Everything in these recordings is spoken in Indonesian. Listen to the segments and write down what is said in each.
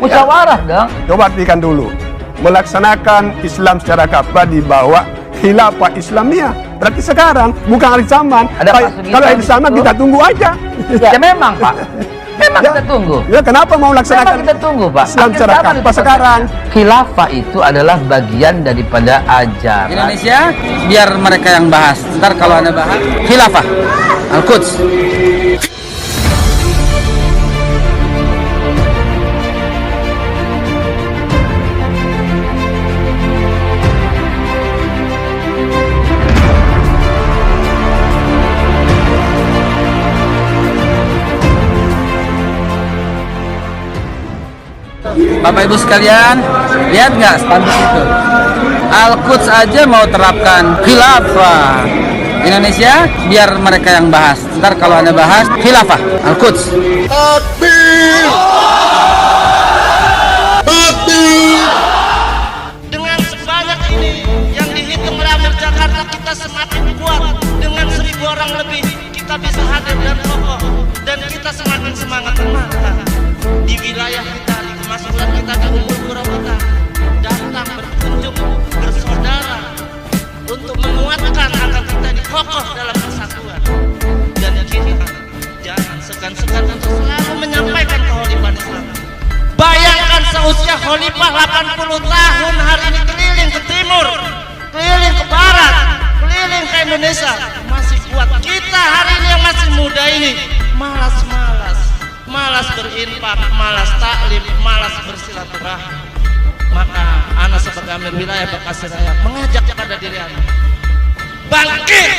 Musyawarah dong. Coba artikan dulu. Melaksanakan Islam secara kafah di bawah khilafah Islamiyah. Berarti sekarang bukan hari zaman. Ada Pak Sugito Kalau hari zaman gitu. kita tunggu aja. Ya memang Pak. Memang Ya. kita tunggu. Ya kenapa mau Memang laksanakan kita tunggu Pak. Islam Akhir secara zaman kafah itu, sekarang? Khilafah itu adalah bagian daripada ajaran Indonesia, biar mereka yang bahas. Ntar kalau Anda bahas, khilafah Al-Quds. Bapak Ibu sekalian, lihat nggak spanduk itu? Al-Quds aja mau terapkan khilafah. Indonesia, biar mereka yang bahas. Ntar kalau Anda bahas, khilafah Al-Quds. Dengan sebanyak ini yang dihitung Ramir Jakarta, kita semakin kuat. Dengan 1.000 orang lebih kita bisa hadir dan kokoh, dan kita semakin semangat. Maka di wilayah kita, di kemaslahatan kita, di umur pura kita, datang berkunjung bersaudara untuk menguatkan angkat kita ini kokoh dalam persatuan. Dan kita jangan segan-segan untuk selalu menyampaikan keholipan Islam. Bayangkan seusia khalifah 80 tahun hari ini keliling ke timur, keliling ke barat, keliling ke Indonesia, masih kuat. Kita hari ini yang masih muda ini malas berinfak, malas taklim, malas bersilaturahmi. Maka ana sebagai Amir Wilayah Bekasi Raya mengajak kepada diri anda, bangkit,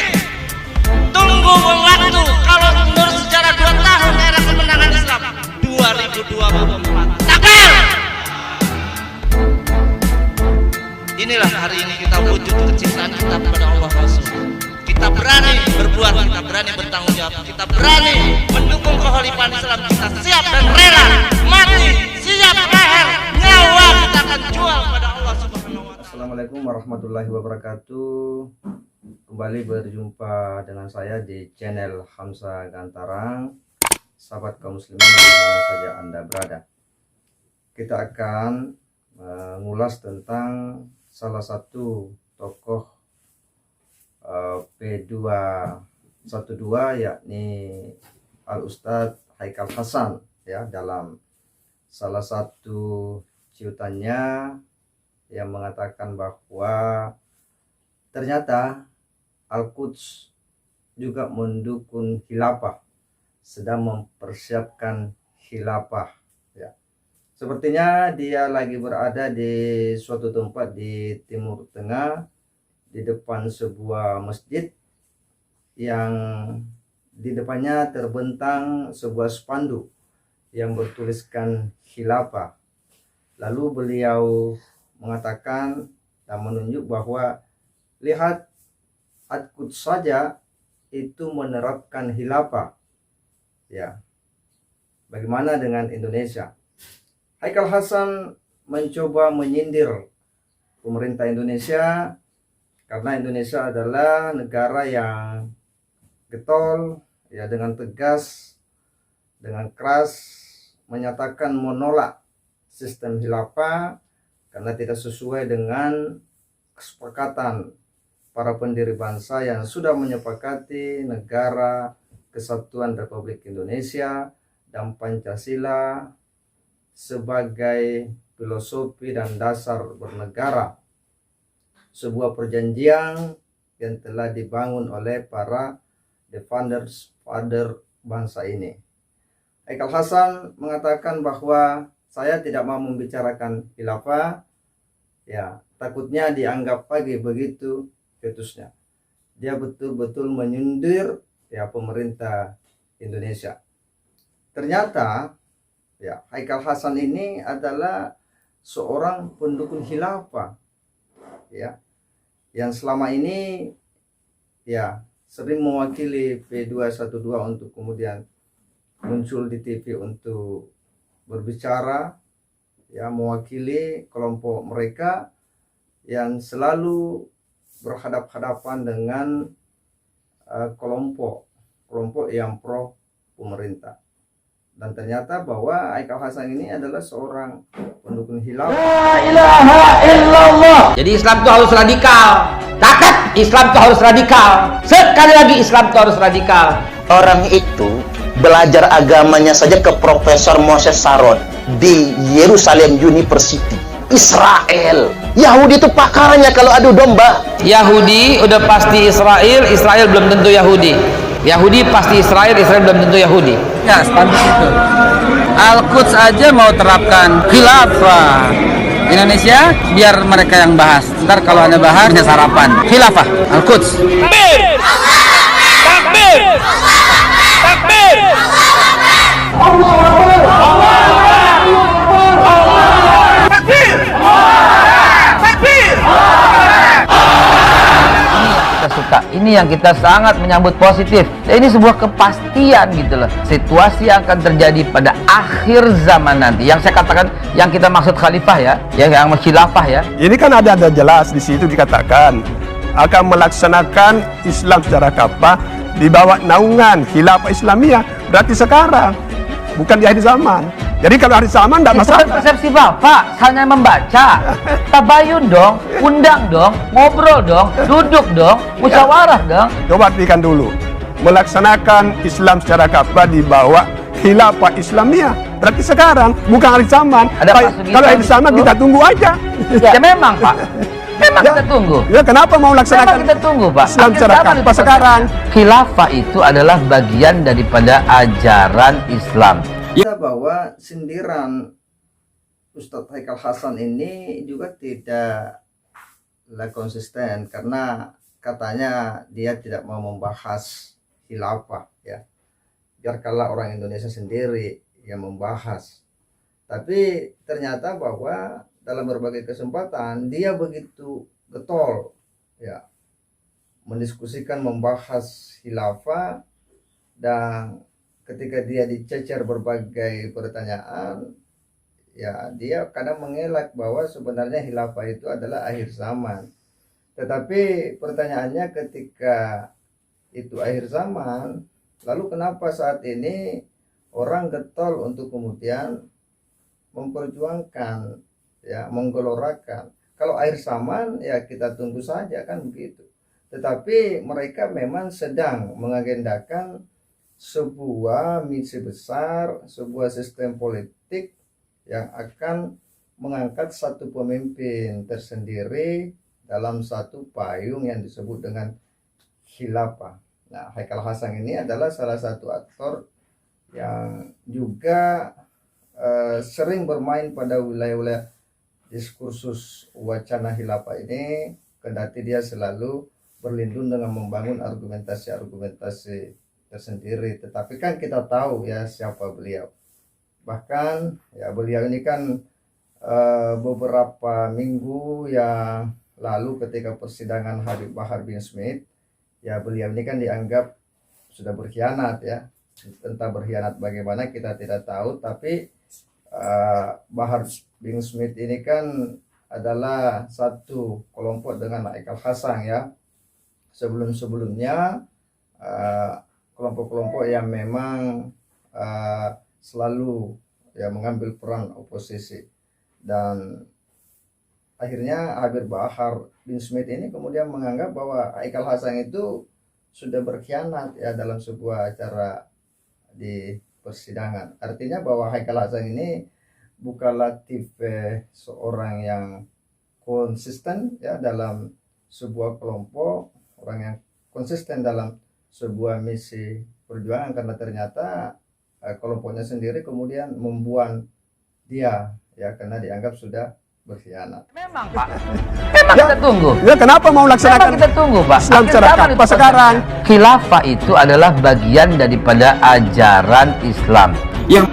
tunggu waktu. Kalau menurut sejarah 2 tahun era kemenangan Islam 2024. Takbir! Inilah hari ini kita wujud kecintaan kita kepada Allah Rasul. Kita berani berbuat, kita berani bertanggung jawab, kita berani mendukung kekhalifahan Islam. Kita siap dan rela mati, siap leher, nyawa kita akan jual pada Allah Subhanahu wa Ta'ala. Assalamualaikum warahmatullahi wabarakatuh. Kembali berjumpa dengan saya di channel Hamzah Gantarang. Sahabat kaum muslimin di mana saja Anda berada, kita akan mengulas tentang salah satu tokoh P212, yakni Al-Ustadz Haikal Hasan, ya, dalam salah satu ciutannya yang mengatakan bahwa ternyata Al-Quds juga mendukung khilafah, sedang mempersiapkan khilafah, ya. Sepertinya dia lagi berada di suatu tempat di Timur Tengah, di depan sebuah masjid yang di depannya terbentang sebuah spanduk yang bertuliskan khilafah. Lalu beliau mengatakan dan menunjuk bahwa lihat, Al-Quds saja itu menerapkan khilafah, ya. Bagaimana dengan Indonesia? Haikal Hasan mencoba menyindir pemerintah Indonesia karena Indonesia adalah negara yang getol, ya, dengan tegas, dengan keras menyatakan menolak sistem khilafah karena tidak sesuai dengan kesepakatan para pendiri bangsa yang sudah menyepakati negara kesatuan Republik Indonesia dan Pancasila sebagai filosofi dan dasar bernegara, sebuah perjanjian yang telah dibangun oleh para the founders, father bangsa ini. Haikal Hasan mengatakan bahwa saya tidak mau membicarakan khilafah, ya, takutnya dianggap pagi begitu fetusnya. Dia betul-betul menyindir, ya, pemerintah Indonesia. Ternyata, ya, Haikal Hasan ini adalah seorang pendukung khilafah, ya, yang selama ini, ya, sering mewakili P212 untuk kemudian muncul di TV untuk berbicara, ya, mewakili kelompok mereka yang selalu berhadapan-hadapan dengan kelompok yang pro pemerintah. Dan ternyata bahwa Haikal Hasan ini adalah seorang pendukung khilafah. La ilaha illallah. Jadi Islam itu harus radikal. Catat, Islam itu harus radikal. Sekali lagi Islam itu harus radikal. Orang itu belajar agamanya saja ke Profesor Moses Sarot di Yerusalem University, Israel. Yahudi itu pakarannya kalau adu domba. Yahudi udah pasti Israel, Israel belum tentu Yahudi. Yahudi pasti Israel, Israel belum tentu Yahudi. Ya, sepanduk itu. Al-Quds aja mau terapkan khilafah Indonesia, biar mereka yang bahas. Ntar kalau Anda bahas, punya sarapan. Khilafah, Al-Quds. Takbir! Takbir! Takbir! Ini yang kita sangat menyambut positif. Ini sebuah kepastian gitu loh. Situasi yang akan terjadi pada akhir zaman nanti. Yang saya katakan, yang kita maksud khalifah ya, yang khilafah ya. Ini kan ada jelas di situ dikatakan akan melaksanakan Islam secara kafah di bawah naungan khilafah Islamiyah. Berarti sekarang, bukan di akhir zaman. Jadi kalau akhir zaman tidak Itu masalah. kan persepsi Bapak, hanya membaca. Tabayun dong, undang dong, ngobrol dong, duduk dong, musyawarah dong. Coba artikan dulu. Melaksanakan Islam secara kafah di bawah khilafah Islamiyah. Berarti sekarang, bukan akhir zaman. Ada Pak Sugito Kalau akhir zaman gitu. kita tunggu aja. Ya memang Pak, memang kita tunggu. Ya kenapa mau Memang melaksanakan kita tunggu Pak. Islam Akhir secara zaman kafah itu sekarang? Khilafah itu adalah bagian daripada ajaran Islam. Kita bahwa sindiran Ustadz Haikal Hasan ini juga tidaklah konsisten, karena katanya dia tidak mau membahas khilafah ya. Biarkanlah orang Indonesia sendiri yang membahas. Tapi ternyata bahwa dalam berbagai kesempatan dia begitu getol ya mendiskusikan, membahas khilafah, dan ketika dia dicecer berbagai pertanyaan, ya dia kadang mengelak bahwa sebenarnya khilafah itu adalah akhir zaman. Tetapi pertanyaannya, ketika itu akhir zaman, lalu kenapa saat ini orang getol untuk kemudian memperjuangkan, ya menggelorakan? Kalau akhir zaman ya kita tunggu saja, kan begitu. Tetapi mereka memang sedang mengagendakan sebuah misi besar, sebuah sistem politik yang akan mengangkat satu pemimpin tersendiri dalam satu payung yang disebut dengan khilafah. Nah, Haikal Hasan ini adalah salah satu aktor yang juga sering bermain pada wilayah-wilayah diskursus wacana khilafah ini, kendati dia selalu berlindung dengan membangun argumentasi-argumentasi tersendiri. Tetapi kan kita tahu ya siapa beliau. Bahkan ya beliau ini kan beberapa minggu yang lalu ketika persidangan Habib Bahar bin Smith, ya beliau ini kan dianggap sudah berkhianat ya. Entah berkhianat bagaimana kita tidak tahu, tapi Bahar bin Smith ini kan adalah satu kelompok dengan Haikal Hasan ya. Sebelum-sebelumnya kelompok-kelompok yang memang selalu ya mengambil peran oposisi, dan akhirnya Habib Bahar bin Smith ini kemudian menganggap bahwa Haikal Hasan itu sudah berkhianat ya dalam sebuah acara di persidangan. Artinya bahwa Haikal Hasan ini bukanlah tipe seorang yang konsisten ya dalam sebuah kelompok, orang yang konsisten dalam sebuah misi perjuangan, karena ternyata kelompoknya sendiri kemudian membuang dia ya karena dianggap sudah berkhianat. Memang Pak, memang kita tunggu. Ya kenapa mau melaksanakan Memang kita tunggu Pak. Islam Akhir secara zaman kafah itu sekarang? Khilafah itu adalah bagian daripada ajaran Islam. Yang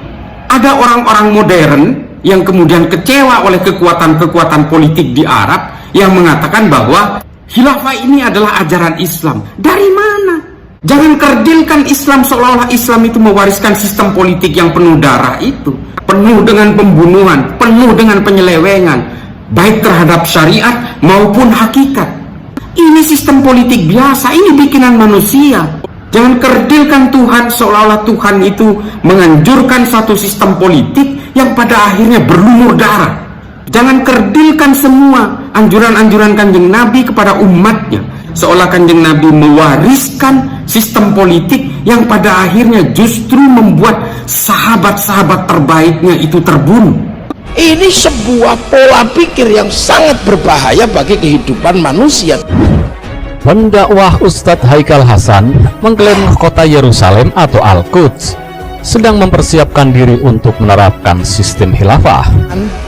ada orang-orang modern yang kemudian kecewa oleh kekuatan-kekuatan politik di Arab yang mengatakan bahwa khilafah ini adalah ajaran Islam. Dari mana? Jangan kerdilkan Islam seolah-olah Islam itu mewariskan sistem politik yang penuh darah itu, penuh dengan pembunuhan, penuh dengan penyelewengan, baik terhadap syariat maupun hakikat. Ini sistem politik biasa, ini bikinan manusia. Jangan kerdilkan Tuhan seolah-olah Tuhan itu menganjurkan satu sistem politik yang pada akhirnya berlumur darah. Jangan kerdilkan semua anjuran-anjuran Kanjeng Nabi kepada umatnya, seolah Kanjeng Nabi mewariskan sistem politik yang pada akhirnya justru membuat sahabat-sahabat terbaiknya itu terbunuh. Ini sebuah pola pikir yang sangat berbahaya bagi kehidupan manusia. Pendakwah Ustadz Haikal Hasan mengklaim kota Yerusalem atau Al-Quds sedang mempersiapkan diri untuk menerapkan sistem khilafah.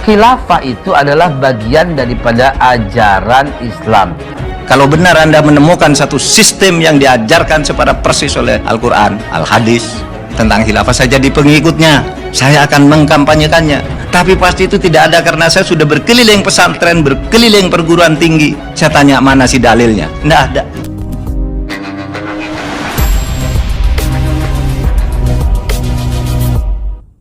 Khilafah itu adalah bagian daripada ajaran Islam. Kalau benar Anda menemukan satu sistem yang diajarkan secara persis oleh Al-Quran, Al-Hadis tentang khilafah, saya jadi pengikutnya, saya akan mengkampanyekannya. Tapi pasti itu tidak ada, karena saya sudah berkeliling pesantren, berkeliling perguruan tinggi. Saya tanya mana sih dalilnya? Tidak ada.